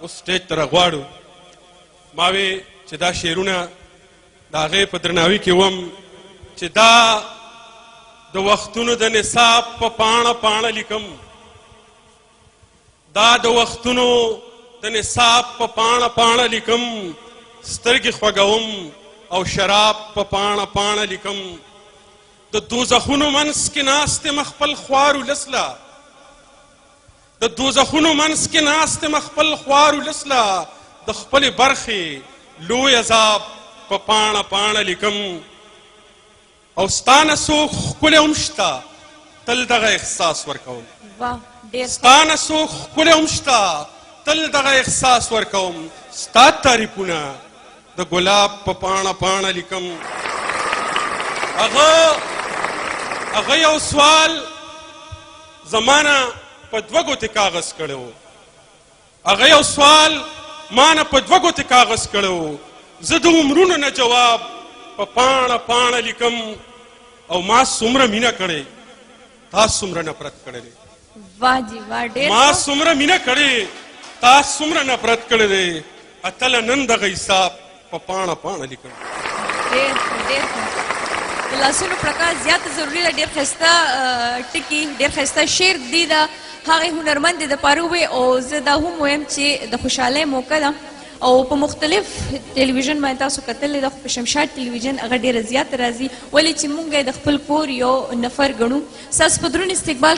اوس سټیج ته راغواړو. ما وې چې دا شعرونه د هغې په درناوي کې وم چې دا د وختونو د نصاب په پاڼه پاڼه لیکم، دا د وختونو د نصاب په پاڼه پاڼه لیکم، سترګې خوږوم او شراب په پاڼه پاڼه لیکم. د دوزخونو منځ کې ناست یم خپل خوار ولس له، د دوزخونو منځ کې ناست یم خپل خوار ولس له، د خپلې برخې لوی عذاب په پاڼه پاڼه لیکم. او ستا نه څوک ښکلی هم شته تل دغه احساس ورکوم، ستا نه څوک ښکلی هم شته تل دغه احساس ورکوم. ستا تعریفونه د ګلاب په پاڼه پاڼه لیکم. هغه یو سوال زما نه په دوه ګوتې کاغذ کړی و، هغه یو سوال ما نه په دوه ګوتې کاغذ کړی و. زه د عمرونو نه جواب په پاڼه پاڼه لیکم. او ما څومره مینه کړې تا څومره نفرت کړی دی، ما څومره مینه کړې تا څومره نفرت کړی دی. اتله نن دغه حساب په پاڼه پاڼه لیکم. د لاسونو پړکا زیاته ضروري ده. ډېر ښایسته ټکي، ډېر ښایسته شعر دی د هغې هنرمندې دپاره ووایي. او زه دا هم وایم چې د خوشحالۍ موقع ده او په مختلف ټلویزیون باندې تاسو کتلی ده، خو په شمشاد ټلویزیون هغه ډېره زیاته راځي، ولې چې موږ یې د خپل کور یو نفر ګڼو. ستاسو په دروند استقبال